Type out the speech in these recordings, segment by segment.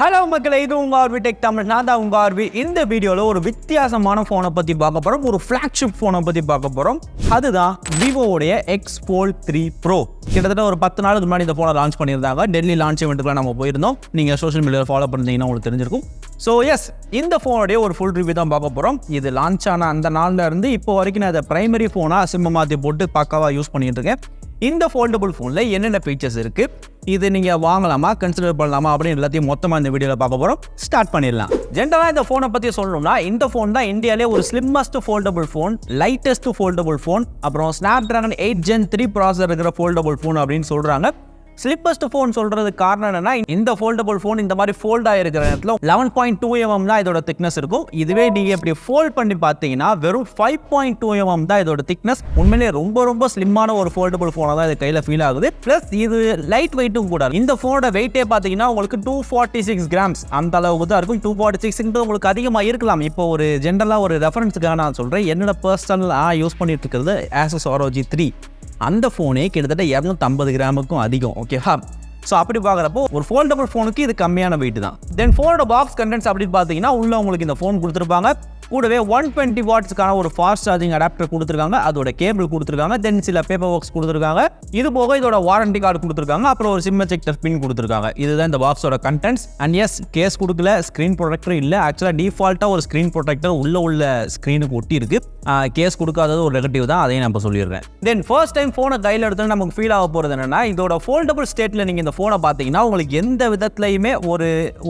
Hello மக்களே, இது உங்கள் ஆர்வி டெக் தமிழ். நான் தான் உங்கள் ஆர்வி. இந்த வீடியோவில் ஒரு வித்தியாசமான ஃபோனை பற்றி பார்க்க போகிறோம். ஒரு ஃப்ளாக்ஷிப் ஃபோனை பற்றி பார்க்க போகிறோம். அதுதான் விவோவுடைய X Fold3 Pro. கிட்டத்தட்ட ஒரு 10 நாளுக்கு முன்னாடி இந்த ஃபோனை லான்ச் பண்ணியிருந்தாங்க. டெல்லி லான்ச் இவெண்ட்டுக்குலாம் நம்ம போயிருந்தோம். நீங்கள் சோஷியல் மீடியாவில் ஃபாலோ பண்ணிங்கன்னா உங்களுக்கு தெரிஞ்சிருக்கும். ஸோ எஸ், இந்த ஃபோனுடைய ஒரு ஃபுல் ரிவ்யூ தான் பார்க்க போகிறோம். இது லான்ச் ஆன அந்த நாளில் இருந்து இப்போ வரைக்கும் நான் அதை ப்ரைமரி ஃபோனாக சிம்ம மாற்றி போட்டு பக்காவாக யூஸ் பண்ணிட்டு இருக்கேன். இந்த ஃபோல்டபுள் ஃபோனில் என்னென்ன ஃபீச்சர்ஸ் இருக்குது, இது நீங்கள் வாங்கலாமா, கன்சிடர் பண்ணலாமா அப்படின்னு எல்லாத்தையும் மொத்தமாக இந்த வீடியோவில் பார்க்க போகிறோம். ஸ்டார்ட் பண்ணிடலாம். ஜென்ரலாக இந்த ஃபோனை பற்றி சொல்லணும்னா, இந்த ஃபோன் தான் இந்தியாவிலே ஒரு slimmest foldable phone, lightest foldable phone, அப்புறம் Snapdragon 8 Gen 3 ப்ராசஸர் இருக்கிற ஃபோல்டபுள் ஃபோன் அப்படின்னு சொல்கிறாங்க. ஸ்லிப்பஸ்ட் ஃபோன் சொல்கிறதுக்கு காரணம் என்னன்னா, இந்த ஃபோல்டபுள் ஃபோன் இந்த மாதிரி ஃபோல்டாக இருக்கிற இடத்துல 11.2 mm தான் இதோட திக்னஸ் இருக்கும். இதுவே நீங்கள் இப்படி ஃபோல்ட் பண்ணி பார்த்தீங்கன்னா வெறும் 5.2 mm தான் இதோட திக்னஸ். உண்மையிலே ரொம்ப ஸ்லிம்மான ஒரு ஃபோல்டபுள் ஃபோனாக தான் இது கையில் ஃபீல் ஆகுது. ப்ளஸ் இது லைட் வெயிட்டும் கூட. இந்த ஃபோனோட வெயிட்டே பார்த்தீங்கன்னா உங்களுக்கு 246 grams அந்த அளவுக்கு தான் இருக்கும். 246 உங்களுக்கு அதிகமாக இருக்கலாம். இப்போ ஒரு ஜென்ரலாக ஒரு ரெஃபரன்ஸுக்காக நான் சொல்கிறேன். என்னோட பர்சனலாக யூஸ் பண்ணிட்டு இருக்கிறது Asus ROG 3. அந்த ஃபோனே கிட்டத்தட்ட 250 கிராமுக்கும் அதிகம். ஓகேவா? ஸோ அப்படி பார்க்குறப்போ ஒரு ஃபோல்டபுள் ஃபோனுக்கு இது கம்மியான வெயிட் தான். தென் ஃபோனோட பாக்ஸ் கண்டென்ட்ஸ் அப்படின்னு பார்த்தீங்கன்னா, உள்ள உங்களுக்கு இந்த ஃபோன் கொடுத்துருப்பாங்க. கூடவே 120 வாட்ஸ்க்கான ஒரு ஃபாஸ்ட் சார்ஜிங் அடாப்டர் கொடுத்துருக்காங்க. அதோட கேபிள் கொடுத்துருக்காங்க. தென் சில பேப்பர் ஒர்க்ஸ் கொடுத்துருக்காங்க. இது போக இதோட வாரண்டி கார்டு கொடுத்துருக்காங்க. அப்புறம் ஒரு சிம் எஜெக்டர் பின் கொடுத்துருக்காங்க. இதுதான் இந்த பாக்ஸோட கண்டென்ட்ஸ். அண்ட் எஸ், கேஸ் கொடுக்கல, ஸ்க்ரீன் ப்ரொடெக்டர் இல்லை. ஆக்சுவலாக டிஃபால்ட்டாக ஒரு ஸ்க்ரீன் ப்ரொடெக்டர் உள்ள ஸ்க்ரீனுக்கு ஒட்டி இருக்கு. கேஸ் கொடுக்காதது ஒரு நெகட்டிவ் தான், அதையும் நம்ம சொல்லிடுறேன். தென் ஃபர்ஸ்ட் டைம் ஃபோனை கையில் எடுத்து நமக்கு ஃபீல் ஆக போகிறது என்னன்னா, இதோட ஃபோல்டபுள் ஸ்டேட்டில் நீங்கள் இந்த ஃபோனை பார்த்தீங்கன்னா உங்களுக்கு எந்த விதத்துலையுமே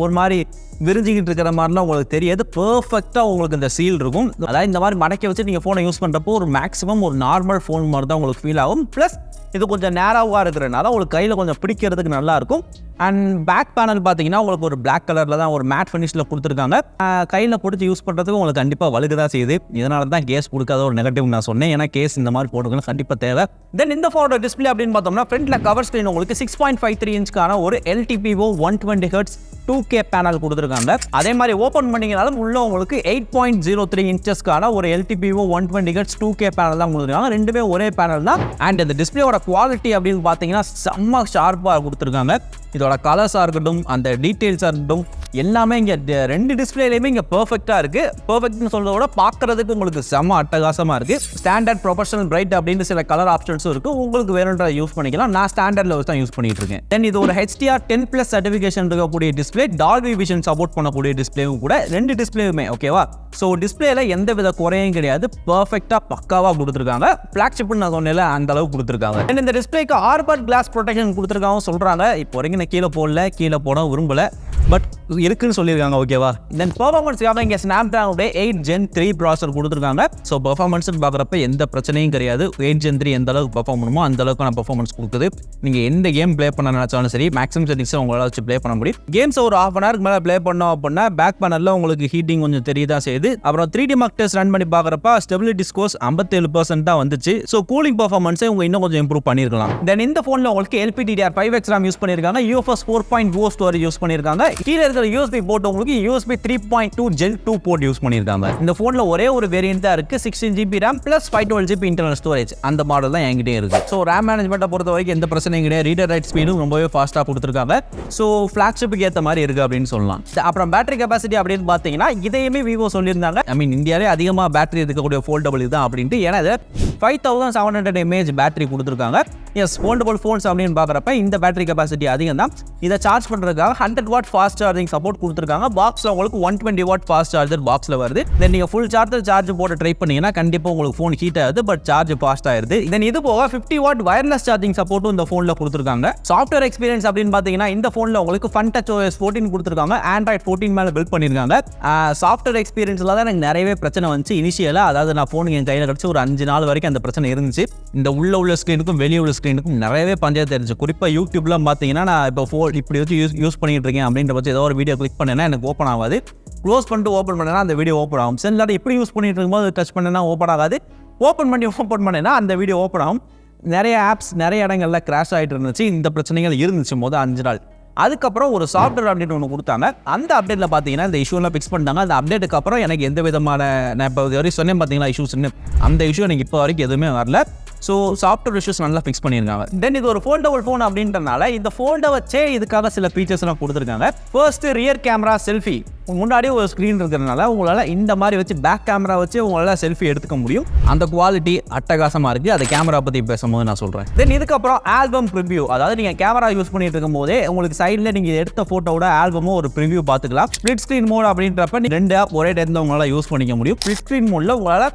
ஒரு மாதிரி விரிஞ்சிக்கிட்டு இருக்கிற மாதிரிலாம் உங்களுக்கு தெரியாது. பெர்ஃபெக்டாக உங்களுக்கு இந்த சீல் இருக்கும். அதாவது இந்த மாதிரி மடக்கி வச்சு நீங்கள் ஃபோனை யூஸ் பண்ணுறப்போ ஒரு மேக்ஸிமம் ஒரு நார்மல் ஃபோன் மாதிரி தான் உங்களுக்கு ஃபீல் ஆகும். ப்ளஸ் இது கொஞ்சம் நேராவாக இருக்கிறதுனால உங்களுக்கு கையில் கொஞ்சம் பிடிக்கிறதுக்கு நல்லாயிருக்கும். அண்ட் பேக் பேனல் பார்த்தீங்கன்னா உங்களுக்கு ஒரு பிளாக் கலரில் தான் ஒரு மேட் ஃபினிஷில் கொடுத்துருக்காங்க. கையில் பிடிச்சி யூஸ் பண்ணுறதுக்கு உங்களுக்கு கண்டிப்பாக வலுக்கு தான் செய்யுது. இதனால தான் கேஸ் கொடுக்காத ஒரு நெகட்டிவ் நான் சொன்னேன். ஏன்னா கேஸ் இந்த மாதிரி போட்டுக்கணும் கண்டிப்பாக தேவை. தென் இந்த ஃபோனோட டிஸ்பிளே அப்படின்னு பார்த்தோம்னா, ஃப்ரண்ட்டில் கவர் ஸ்க்ரீன் உங்களுக்கு 6.53 இன்ச்க்கான ஒரு LTPO 120Hz 2K பேனல் கொடுத்துருக்காங்க. அதே மாதிரி ஓப்பன் பண்ணிங்கனாலும் உள்ள உங்களுக்கு 8.03 இன்ச்சஸ்க்கான ஒரு LTPO 120Hz 2K பேனல் தான் கொடுத்துருக்காங்க. ரெண்டுமே ஒரே பேனல் தான். அண்ட் இந்த டிஸ்பிளேயோட குவாலிட்டி அப்படின்னு பார்த்தீங்கன்னா செம்ம ஷார்ப்பாக கொடுத்துருக்காங்க. இதோட கலர்ஸாக இருக்கட்டும், அந்த டீட்டெயில்ஸாக இருக்கட்டும், எல்லாமே இங்கே ரெண்டு டிஸ்பிளேலையுமே இங்கே பர்ஃபெக்டாக இருக்குது. பர்ஃபெக்ட்னு சொல்கிறத விட பார்க்குறதுக்கு உங்களுக்கு செம்ம அட்டகாசமாக இருக்குது. ஸ்டாண்டர்ட், ப்ரொஃபஷனல், பிரைட் அப்படின்னு சில கலர் ஆப்ஷன்ஸும் இருக்குது. உங்களுக்கு வேணுன்ற யூஸ் பண்ணிக்கலாம். நான் ஸ்டாண்டர்டில் வச்சு தான் யூஸ் பண்ணிட்டு இருக்கேன். தென் இது ஒரு HDR 10+ சர்டிஃபிகேஷன் இருக்கக்கூடிய டிஸ்பிளே, டால்பி விஷன் சப்போர்ட் பண்ணக்கூடிய டிஸ்பிளேவும் கூட. ரெண்டு டிஸ்பிளேவுமே ஓகேவா? ஸோ டிஸ்பிளேல எந்த வித குறையும் கிடையாது. பர்ஃபெக்டாக பக்காவாக கொடுத்துருக்காங்க. ஃப்ளாக்ஷிப்னு நான் சொன்னேன், அந்த அளவுக்கு கொடுத்துருக்காங்க. இந்த டிஸ்பிளேக்கு ஆர்பர் கிளாஸ் ப்ரொடெக்ஷன் கொடுத்துருக்காங்க சொல்கிறாங்க. இப்போ வரைக்கும் நான் கீழே போட விரும்பல, பட் இருக்குன்னு சொல்லியிருக்காங்க. ஓகேவா? தென் பெர்ஃபார்மன்ஸ்க்காக இங்கே Snapdragon 8 Gen 3 ப்ராசஸர் கொடுத்துருக்காங்க. ஸோ பெர்ஃபார்மன்ஸ்னு பார்க்குறப்ப எந்த பிரச்சனையும் கிடையாது. 8 Gen 3 எந்த அளவுக்கு பெர்ஃபார்ம் பண்ணுமோ அந்த அளவுக்கு நான் பெர்ஃபார்மன்ஸ் கொடுக்குது. நீங்கள் எந்த கேம் ப்ளே பண்ண நினச்சாலும் சரி, மேக்ஸிமம் செட்டிங்ஸை உங்களால் வச்சு ப்ளே பண்ண முடியும். கேம்ஸை ஒரு ½ hour மேலே ப்ளே பண்ணோம் அப்படின்னா பேக் பேனலில் உங்களுக்கு ஹீட்டிங் கொஞ்சம் தெரியதான் செய்யுது. அப்புறம் 3D மார்க் டெஸ்ட் ரன் பண்ணி பார்க்குறப்ப ஸ்டெபிலிட்டி ஸ்கோர்ஸ் 57% தான் வந்துச்சு. ஸோ கூலிங் பெர்ஃபார்மன்ஸை உங்க இன்னும் கொஞ்சம் இம்ப்ரூவ் பண்ணியிருக்கலாம். தென் இந்த ஃபோனில் உங்களுக்கு LPDDR5X RAM யூஸ் பண்ணியிருக்காங்க. UFS 4.0 ஸ்டோரேஜ் யூஸ் பண்ணியிருக்காங்க. கீழே இருக்கிற USB போர்ட் உங்களுக்கு USB 3.2 Gen 2 போர்ட் யூஸ் பண்ணியிருக்காங்க. இந்த ஃபோனில் ஒரே ஒரு வேரியன்ட் தான் இருக்குது. 16GB RAM + 512GB internal storage. அந்த மாடல் தான் என்கிட்டே இருக்குது. ஸோ RAM மேனேஜ்மெண்ட்டை பொறுத்த வரைக்கும் எந்த பிரச்சனையும் கிடையாது. ரீடர் ரைட் ஸ்பீடும் ரொம்பவே ஃபாஸ்ட்டாக கொடுத்துருக்காங்க. ஸோ ஃப்ளாக்ஷிப்புக்கு ஏற்ற மாதிரி இருக்குது அப்படின்னு சொல்லலாம். அப்புறம் பேட்டரி கெப்பாசிட்டி அப்படின்னு பார்த்தீங்கன்னா, இதையுமே விவோ சொல்லியிருந்தாங்க. இந்தியாவிலே அதிகமாக பேட்டரி இருக்கக்கூடிய ஃபோல்டபுள் இதுதான் அப்படின்ட்டு. ஏன்னா 5700 mAh பேட்டரி கொடுத்துருக்காங்க. எஸ், ஃபோல்டபுள் ஃபோன்ஸ் அப்படின்னு பார்க்குறப்ப இந்த பேட்டரி கெப்பாசிட்டி அதிகம் தான். இதை சார்ஜ் பண்ணுறதுக்காக 100 வாட் ஃபாஸ்ட் சார்ஜிங் சப்போர்ட் கொடுத்துருக்காங்க. பாக்ஸில் உங்களுக்கு 120 வாட் ஃபாஸ்ட் சார்ஜர் பாக்ஸில் வருது. தென் நீங்கள் ஃபுல் சார்ஜ் போட்டு ட்ரை பண்ணீங்கன்னா கண்டிப்பாக உங்களுக்கு ஃபோன் ஹீட் ஆகுது, பட் சார்ஜ் ஃபாஸ்ட் ஆயிருது. தென் இது போக 50 வாட் வயர்லெஸ் சார்ஜிங் சப்போர்ட்டும் இந்த ஃபோனில் கொடுத்துருக்காங்க. சாஃப்ட்வேர் எக்ஸ்பீரியன்ஸ் அப்படின்னு பார்த்தீங்கன்னா, இந்த ஃபோனில் உங்களுக்கு FunTouch OS 14 கொடுத்துருக்காங்க. Android 14 மேலே பில்ட் பண்ணியிருக்காங்க. சாஃப்ட்வேர் எக்ஸ்பீரியன்ஸில் தான் எனக்கு நிறையவே பிரச்சனை வந்துச்சு இனிஷியலாக. அதாவது நான் ஃபோன் என் கையில் கிடச்சி ஒரு 5 நாள் வரைக்கும் அந்த பிரச்சனை இருந்துச்சு. இந்த உள்ள ஸ்க்ரீனுக்கும் வெளியே உள்ள ஸ்க்ரீனுக்கும் நிறையவே பஞ்சாயத்து இருந்துச்சு. குறிப்பாக யூடியூப்லாம் பார்த்தீங்கன்னா, நான் இப்போ ஃபோன் இப்படி வச்சு யூஸ் பண்ணிட்டு இருக்கேன் அப்படின்ற பட்சம் ஏதோ ஒரு வீடியோ கிளிக் பண்ணேன்னா எனக்கு ஓப்பன் ஆகாது. க்ளோஸ் பண்ணிட்டு ஓப்பன் பண்ணேன்னா அந்த வீடியோ ஓப்பன் ஆகும். சரி, எல்லாரும் எப்படி யூஸ் பண்ணிட்டு இருக்கும்போது டச் பண்ணேன்னா ஓப்பன் ஆகாது. ஓப்பன் பண்ணேன்னா அந்த வீடியோ ஓப்பன் ஆகும். நிறைய ஆப்ஸ் நிறைய இடங்கள்ல கிராஷ் ஆகிட்டு இருந்துச்சு. இந்த பிரச்சனைகள் இருந்துச்சு மொதல் 5 நாள். அதுக்கப்புறம் ஒரு சாஃப்ட்வேர் அப்டேட் ஒன்று கொடுத்தாங்க. அந்த அப்டேட்டில் பார்த்தீங்கன்னா இந்த இஷ்யூலாம் ஃபிக்ஸ் பண்ணிட்டாங்க. அந்த அப்டேட்டுக்கு அப்புறம் எனக்கு எந்த விதமான, நான் இப்போ வரைக்கும் சொன்னேன் பார்த்தீங்களா இஷ்யூஸ்ன்னு, அந்த இஷ்யூ எனக்கு இப்போ வரைக்கும் எதுவுமே வரல. ஸோ சாஃப்ட்வேர் இஷ்யூஸ் நல்லா ஃபிக்ஸ் பண்ணியிருக்காங்க. தென் இது ஒரு ஃபோல்டபுள் ஃபோன் அப்படின்றனால இந்த ஃபோல்டை வச்சே இதுக்காக சில ஃபீச்சர்ஸ்லாம் கொடுத்துருக்காங்க. ஃபர்ஸ்ட் ரியர் கேமரா செல்ஃபி, முன்னாடியே ஒரு ஸ்க்ரீன் இருக்கிறதுனால உங்களால் இந்த மாதிரி வச்சு பேக் கேமரா வச்சு உங்களால் செல்ஃபி எடுத்துக்க முடியும். அந்த குவாலிட்டி அட்டகாசமாக இருக்குது. அதை கேமரா பற்றி பேசும்போது நான் சொல்கிறேன். தென் இதுக்கப்புறம் ஆல்பம் ப்ரிவ்யூ, அதாவது நீங்கள் கேமரா யூஸ் பண்ணிட்டு இருக்கும் போதே உங்களுக்கு சைடில் நீங்கள் எடுத்த ஃபோட்டோவோட ஆல்பமும் ஒரு ப்ரிவ்யூ பார்த்துக்கலாம். ஸ்ப்ளிட் ஸ்க்ரீன் மோட் அப்படின்றப்ப ரெண்டு ஆப் ஒரே டைம் உங்களால் யூஸ் பண்ணிக்க முடியும். ஸ்ப்ளிட் ஸ்க்ரீன் மோடில் உங்களால்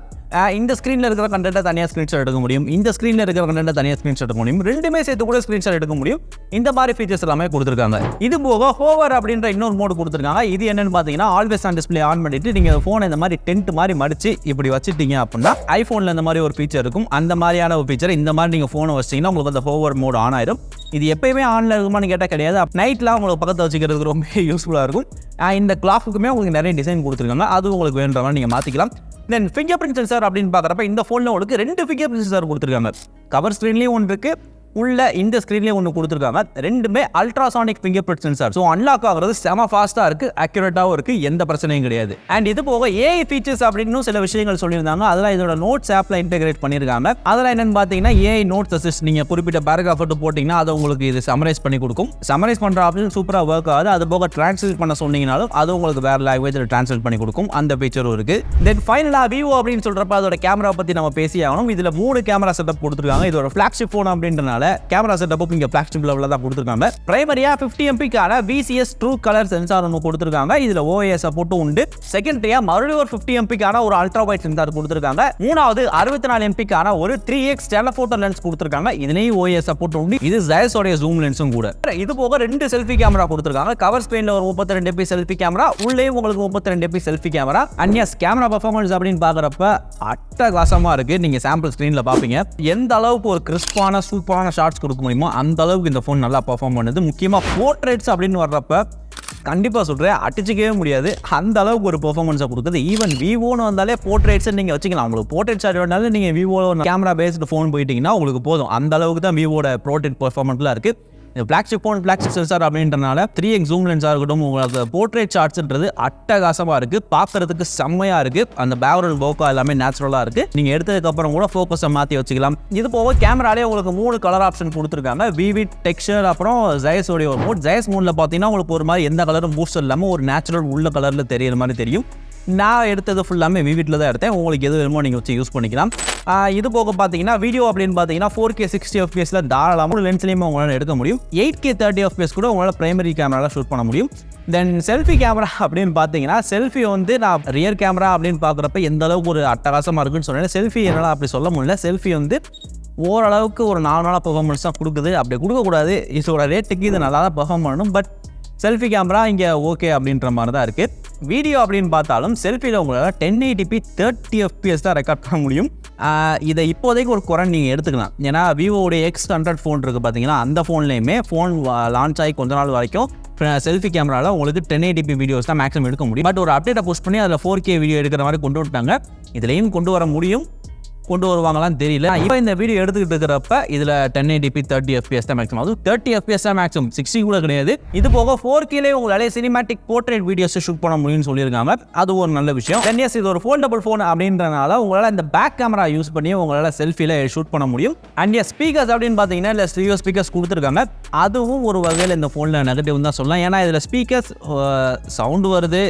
இந்த ஸ்க்ரீனில் இருக்கிற கண்டென்ட்டை தனியாக ஸ்க்ரீன்ஷாட் எடுக்க முடியும், இந்த ஸ்க்ரீனில் இருக்கிற கண்டென்ட்டை தனியாக ஸ்க்ரீன்ஷாட் எடுக்க முடியும், ரெண்டுமே சேர்த்து கூட ஸ்க்ரீன்ஷாட் எடுக்க முடியும். இந்த மாதிரி ஃபீச்சர்ஸ் எல்லாமே கொடுத்துருக்காங்க. இது போக ஹோவர் அப்படின்ற இன்னொரு மோடு கொடுத்துருக்காங்க. இது என்னன்னு பார்த்தீங்கன்னா ஆல்வேஸ் ஆன் டிஸ்பிளே ஆன் பண்ணிட்டு நீங்கள் ஃபோனை இந்த மாதிரி டென்ட் மாதிரி மடிச்சு இப்படி வச்சுட்டீங்க அப்படின்னா ஐஃபோனில் இந்த மாதிரி ஒரு ஃபீச்சர் இருக்கும். அந்த மாதிரியான ஒரு ஃபீச்சர் இந்த மாதிரி நீங்கள் ஃபோனை வச்சிங்கன்னா உங்களுக்கு அந்த ஹோவர் மோடு ஆன் ஆயிடும். இது எப்பயுமே ஆன்ல இருக்குமான்னு கேட்டால் கிடையாது. நைட்லாம் உங்களுக்கு பக்கத்தில் வச்சுக்கிறதுக்கு ரொம்ப யூஸ்ஃபுல்லாக இருக்கும். இந்த கிளாக்குமே உங்களுக்கு நிறைய டிசைன் கொடுத்துருக்காங்க. அது உங்களுக்கு வேணுன்ற மாதிரி நீங்கள் மாற்றிக்கலாம். தென் ஃபிங்கர் பிரிண்ட் சென்சார் அப்படின்னு பார்க்குறப்ப இந்த ஃபோனில் உங்களுக்கு 2 ஃபிங்கர் பிரிண்ட் சென்சார் கொடுத்துருக்காங்க. கவர் ஸ்க்ரீன்லேயும் ஒன்று இருக்குது, உள்ள இந்த ஸ்க்ரீன்லேயே ஒன்று கொடுத்துருக்காங்க. ரெண்டுமே ultrasonic finger print sensor. So unlock ஆகிறது செம ஃபாஸ்ட்டாக இருக்குது, அக்யூரேட்டாகவும் இருக்குது, எந்த பிரச்சனையும் கிடையாது. அண்ட் இது போக ஏஐ ஃபீச்சர்ஸ் அப்படின்னு சில விஷயங்கள் சொல்லியிருந்தாங்க. அதெல்லாம் இதோட நோட்ஸ் ஆப்பில் இன்டெகிரேட் பண்ணியிருக்காங்க. அதெல்லாம் என்னென்னு பார்த்தீங்கன்னா ஏஐ நோட்ஸ் அசிஸ்ட், நீங்கள் குறிப்பிட்ட பேராகிராஃப் போட்டிங்கன்னா அதை உங்களுக்கு இது சமரைஸ் பண்ணி கொடுக்கும். சமரைஸ் பண்ணுற ஆப்ஷன் சூப்பராக ஒர்க் ஆகுது. அது போக டிரான்ஸ்லேட் பண்ண சொன்னீங்கனாலும் அது உங்களுக்கு வேறு லாங்குவேஜில் டிரான்ஸ்லேட் பண்ணி கொடுக்கும். அந்த ஃபீச்சரும் இருக்குது. தென் ஃபைனலாக விவோ அப்படின்னு சொல்கிறப்ப அதோட கேமரா பற்றி நம்ம பேசி ஆகணும். இதில் 3 கேமரா செட்டப் கொடுத்துருக்காங்க. இதோட ஃப்ளாக்ஷிப் ஃபோன் அப்படின்றனால கேமரா செட்டப் இங்க ஃபிளாக்ஷிப் லெவல்ல தான் கொடுத்திருக்காங்க. பிரைமரியா 50 MP கான VCS ட்ரூ கலர் சென்சார் ஒன்னு கொடுத்திருக்காங்க. இதுல OIS சப்போர்ட்டும் உண்டு. செகண்டரியா மறுபடியும் ஒரு 50 MP கான ஒரு அல்ட்ரா வைட் சென்சார் கொடுத்திருக்காங்க. மூணாவது 64 MP கான ஒரு 3x டெலஃபோட்டோ லென்ஸ் கொடுத்திருக்காங்க. இதுலயும் OIS சப்போர்ட் உண்டு. இது Zeiss உடைய ஜூம் லென்ஸும் கூட. இது போக 2 செல்ஃபி கேமரா கொடுத்திருக்காங்க. கவர் ஸ்கிரீன்ல ஒரு 32 MP செல்ஃபி கேமரா, உள்ளே உங்களுக்கு 32 MP selfie camera. And yes camera performance அப்படின்னு பார்க்கறப்ப அட்டகாசமா இருக்கு. நீங்க சாம்பிள் ஸ்கிரீன்ல பாப்பீங்க எந்த அளவுக்கு ஒரு கிறிஸ்பான சூப்பரான ஷாட்ஸ் கொடுக்க முடியுமோ அந்த அளவுக்கு இந்த ஃபோன் நல்லா பெர்ஃபார்ம் பண்ணுது. முக்கியமாக போர்ட்ரேட்ஸ் அப்படின்னு வர்றப்ப கண்டிப்பாக சொல்கிறேன் அடிச்சிக்கவே முடியாது, அந்த அளவுக்கு ஒரு பெர்ஃபார்மன்ஸை கொடுக்குது. ஈவன் விவோன்னு வந்தாலே போர்ட்ரேட்ஸை நீங்கள் வச்சுக்கலாம். உங்களுக்கு போர்ட்ரேட் ஷாட் வேணாலும் நீங்கள் விவோ கேமரா பேஸ்டு ஃபோன் போயிட்டீங்கன்னா உங்களுக்கு போதும். அந்த அளவுக்கு தான் விவோட போர்ட்ரேட் பெர்ஃபார்மன்ஸ்லாம் இருக்குது. ஃப்ளாக்ஷிப் ஃபோன் ஃப்ளாக்ஷிப் சென்சார் அப்படின்றனால 3x ஜூம் லென்ஸாக இருக்கட்டும், உங்களுக்கு போர்ட்ரேட் ஷாட்ஸ்ன்றது அட்டகாசமாக இருக்குது, பார்க்கறதுக்கு செம்மையாக இருக்குது. அந்த பேக்ரவுண்ட் போக்கா எல்லாமே நேச்சுரலாக இருக்குது. நீங்கள் எடுத்ததுக்கப்புறம் கூட ஃபோக்கஸை மாற்றி வச்சுக்கலாம். இது போக கேமராலே உங்களுக்கு 3 கலர் ஆப்ஷன் கொடுத்துருக்காங்க. விவிட், டெக்ஸ்சர், அப்புறம் Zeiss உடைய ஒரு மோட். Zeiss மோடில் பார்த்தீங்கன்னா உங்களுக்கு ஒரு மாதிரி எந்த கலரும் பூஸ்ட் இல்லாமல் ஒரு நேச்சுரல் உள்ள கலரில் தெரியிற மாதிரி தெரியும். நான் எடுத்தது ஃபுல்லாமே விவிட்டில் தான் எடுத்தேன். உங்களுக்கு எது வேணுமோ நீங்கள் வச்சு யூஸ் பண்ணிக்கலாம். இது போக பார்த்தீங்கன்னா வீடியோ அப்படின்னு பார்த்தீங்கன்னா 4K 60 FPS தாராளமாக லென்ஸ்லேயுமே உங்களால் எடுக்க முடியும். 8K 30 FPS கூட உங்களால் பிரைமரி கேமராவில் ஷூட் பண்ண முடியும். தென் செல்ஃபி கேமரா அப்படின்னு பார்த்தீங்கன்னா செல்ஃபி வந்து நான் ரியர் கேமரா அப்படின்னு பார்க்குறப்ப எந்த அளவுக்கு ஒரு அட்டகாசமாக இருக்குன்னு சொன்னேன். செல்ஃபி என்னால் அப்படி சொல்ல முடியல. செல்ஃபி வந்து ஓரளவுக்கு ஒரு நார்மலாக பெர்ஃபார்மன்ஸ் தான் கொடுக்குது. அப்படி கொடுக்கக்கூடாது, இதோட ரேட்டுக்கு இது நல்லா தான் பெர்ஃபார்ம் பண்ணணும். பட் செல்ஃபி கேமரா இங்கே ஓகே அப்படின்ற மாதிரி தான் இருக்குது. வீடியோ அப்படின்னு பார்த்தாலும் செல்ஃபியில் உங்களால் 1080p 30 FPS தான் ரெக்கார்ட் பண்ண முடியும். இதை இப்போதைக்கு ஒரு குறை நீங்கள் எடுத்துக்கலாம். ஏன்னா விவோடைய X100 ஃபோன் இருக்குது பார்த்தீங்கன்னா, அந்த ஃபோன்லேயுமே ஃபோன் லான்ச் ஆகி கொஞ்ச நாள் வரைக்கும் செல்ஃபி கேமராவில் உங்களுக்கு 1080p வீடியோஸ் தான் மேக்ஸிமம் எடுக்க முடியும். பட் ஒரு அப்டேட்டை புஷ் பண்ணி அதில் 4K வீடியோ எடுக்கிற மாதிரி கொண்டு வந்துட்டாங்க. இதுலேயும் கொண்டு வர முடியும், கொண்டு வருவாங்களான்னு தெரியல. இப்போ இந்த வீடியோ எடுத்துக்கிட்டு இருக்கிறப்ப இதில் 1080p 30 FPS தான் மேக்ஸிமம். அது 30 FPS தான் மேக்ஸிமம், 60 கூட கிடையாது. இது போக 4Kலேயே உங்களால் சினிமேட்டிக் போர்ட்ரேட் வீடியோஸ் ஷூட் பண்ண முடியும்னு சொல்லியிருக்காங்க. அது ஒரு நல்ல விஷயம். தென் எஸ் இது ஒரு ஃபோல்டபுள் ஃபோன் அப்படின்றனால உங்களால் இந்த பேக் கேமரா யூஸ் பண்ணி உங்களால் செல்ஃபியில் ஷூட் பண்ண முடியும். அண்ட் எஸ் ஸ்பீக்கர்ஸ் அப்படின்னு பார்த்தீங்கன்னா இல்லை ஸ்டீரியோ ஸ்பீக்கர்ஸ் கொடுத்துருக்காங்க. அதுவும் ஒரு வகையில் இந்த ஃபோனில் நெகட்டிவ் தான் சொல்லலாம். ஏன்னா இதில் ஸ்பீக்கர்ஸ் சவுண்டு வருது,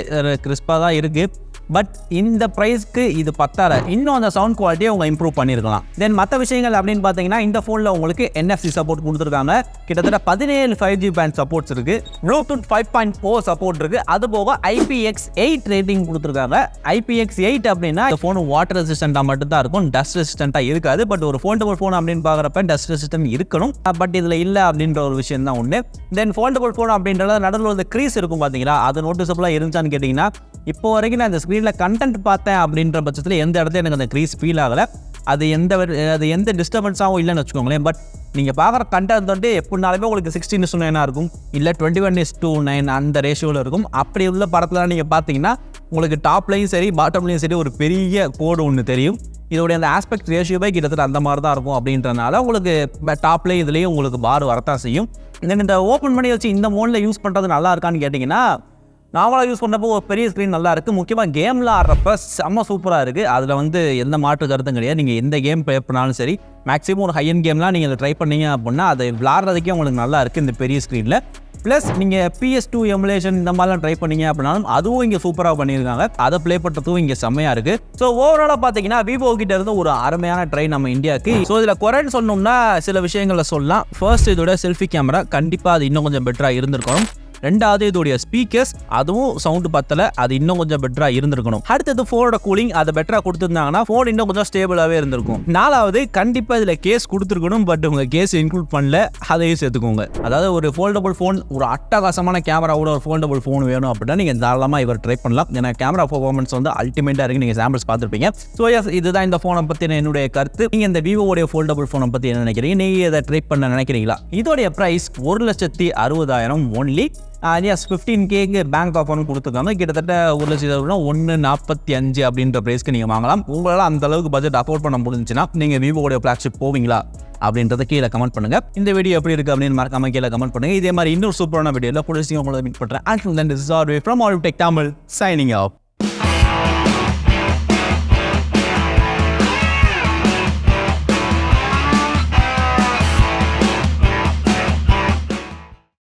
கிறிஸ்பாக தான் இருக்குது. பட் இந்த ப்ரைஸ்க்கு இது பத்தாது. இன்னும் அந்த சவுண்ட் குவாலிட்டியை அவங்க இம்ப்ரூவ் பண்ணியிருக்கலாம். தென் மற்ற விஷயங்கள் அப்படின்னு பார்த்தீங்கன்னா இந்த ஃபோனில் உங்களுக்கு NFC சப்போர்ட் கொடுத்துருக்காங்க. கிட்டத்தட்ட 17 5G பேண்ட் சப்போர்ட்ஸ் இருக்குது. ப்ளூடூத் 5.0 சப்போர்ட் இருக்குது. அது போக IPX8 ரேட்டிங் கொடுத்துருக்காங்க. IPX8 அப்படின்னா இந்த ஃபோன் வாட்டர் ரெசிஸ்டண்ட்டாக மட்டும் தான் இருக்கும், டஸ்ட் ரெசிஸ்டண்ட்டாக இருக்காது. பட் ஒரு ஃபோல்டபுள் ஃபோன் அப்படின்னு பார்க்குறப்ப டஸ்ட் ரெசிஸ்டன்ட் இருக்கணும். பட் இதில் இல்லை அப்படின்ற ஒரு விஷயம் தான் ஒன்று. தென் ஃபோல்டபுள் ஃபோன் அப்படின்றத நடுவில் வந்து க்ரீஸ் இருக்கும் பார்த்தீங்களா, அது நோட்டிசபிளாக இருந்துச்சான்னு கேட்டிங்கன்னா இப்போ வரைக்கும் நான் இந்த ஸ்க்ரீனில் கண்டென்ட் பார்த்தேன் அப்படின்ற பட்சத்தில் எந்த இடத்துல எனக்கு அந்த க்ரீஸ் ஃபீல் ஆகலை. அது எந்த டிஸ்டர்பன்ஸாகவும் இல்லைன்னு வச்சுக்கோங்களேன். பட் நீங்கள் பார்க்குற கண்டென்ட் வந்து எப்படினாலுமே உங்களுக்கு 16:9 இருக்கும், இல்லை 21:9 அந்த ரேஷியோவில் இருக்கும். அப்படி உள்ள படத்தில் நீங்கள் பார்த்தீங்கன்னா உங்களுக்கு டாப்லையும் சரி பாட்டம்லையும் சரி ஒரு பெரிய கோடு ஒன்று தெரியும். இதோடைய அந்த ஆஸ்பெக்ட் ரேஷியோவே கிட்டத்தட்ட அந்த மாதிரி தான் இருக்கும். அப்படின்றனால உங்களுக்கு டாப்லேயும் இதுலேயும் உங்களுக்கு பார் வரத்தான் செய்யும். இந்த ஓப்பன் பண்ணி வச்சு இந்த மோடில் யூஸ் பண்ணுறது நல்லா இருக்கான்னு கேட்டிங்கன்னா நார்மலாக யூஸ் பண்ணுறப்போ ஒரு பெரிய ஸ்க்ரீன் நல்லா இருக்குது. முக்கியமாக கேமில் ஆடுறப்ப செம்ம சூப்பராக இருக்குது. அதில் வந்து எந்த மாற்று கருத்தும் கிடையாது. நீங்கள் எந்த கேம் ப்ளே பண்ணாலும் சரி, மேக்ஸிமம் ஒரு ஹை-எண்ட் கேம்லாம் நீங்கள் ட்ரை பண்ணீங்க அப்படின்னா அதை விளாட்றதுக்கே உங்களுக்கு நல்லா இருக்குது இந்த பெரிய ஸ்க்ரீனில். ப்ளஸ் நீங்கள் PS2 எமுலேஷன் இந்த மாதிரிலாம் ட்ரை பண்ணீங்க அப்படின்னாலும் அதுவும் இங்கே சூப்பராக பண்ணியிருக்காங்க. அதை ப்ளே பண்ணுறதும் இங்கே செம்மையாக இருக்குது. ஸோ ஓவராலாக பார்த்தீங்கன்னா விவோ கிட்ட இருந்து ஒரு அருமையான ட்ரை நம்ம இந்தியாவுக்கு. ஸோ இதில் குறைன்னு சொன்னோம்னா சில விஷயங்களை சொல்லலாம். ஃபர்ஸ்ட், இதோட செல்ஃபி கேமரா கண்டிப்பாக அது இன்னும் கொஞ்சம் பெட்டராக இருந்திருக்கணும். ரெண்டாவது, இதோடைய ஸ்பீக்கர்ஸ் அதுவும் சவுண்டு பத்தலை, அது இன்னும் கொஞ்சம் பெட்டராக இருந்திருக்கணும். அடுத்தது ஃபோனோட கூலிங் அதை பெட்டராக கொடுத்துருந்தாங்கன்னா ஃபோன் இன்னும் கொஞ்சம் ஸ்டேபிளாகவே இருந்திருக்கும். நாலாவது, கண்டிப்பாக இதில் கேஸ் கொடுத்துருக்கணும். பட் உங்கள் கேஸ் இன்க்ளூட் பண்ணல, அதையும் சேர்த்துக்கோங்க. அதாவது ஒரு ஃபோல்டபுள் ஃபோன், ஒரு அட்டகாசமான கேமராவோட ஒரு ஃபோல்டபுள் ஃபோன் வேணும் அப்படின்னா நீங்கள் தாராளமாக இவர் ட்ரை பண்ணலாம். ஏன்னா கேமரா பர்ஃபார்மன்ஸ் வந்து அல்டிமேட்டாக இருக்குது. நீங்கள் சாம்பிள்ஸ் பார்த்துருப்பீங்க. ஸோ இதுதான் இந்த ஃபோனை பற்றின என்னுடைய கருத்து. நீங்கள் இந்த விவோடைய ஃபோல்டபுள் ஃபோனை பற்றி என்ன நினைக்கிறீங்க? நீங்கள் இதை ட்ரை பண்ண நினைக்கிறீங்களா? இதோடைய ப்ரைஸ் 1,60,000 ஒன்லி. 15K பேங்க் ஆஃபர்னு கொடுத்துருக்காங்க. கிட்டத்தட்ட 1,45,000 அப்படின்ற பிரைஸ்க்கு நீங்கள் வாங்கலாம். உங்களால் அந்த அளவுக்கு பட்ஜெட் அஃபோர்ட் பண்ண முடிஞ்சுன்னா நீங்கள் விவோடைய ஃப்ளாக்ஷிப் போவீங்களா அப்படின்றத கீழே கமெண்ட் பண்ணுங்க. இந்த வீடியோ எப்படி இருக்கு அப்படின்னு மறக்காம கீழே கமெண்ட் பண்ணுங்க. இதே மாதிரி இன்னொரு சூப்பரான வீடியோவில் புதுசாக உங்களை மீட் பண்ணுறேன். Until then, this is Arvi from About the Latest Foldable signing off.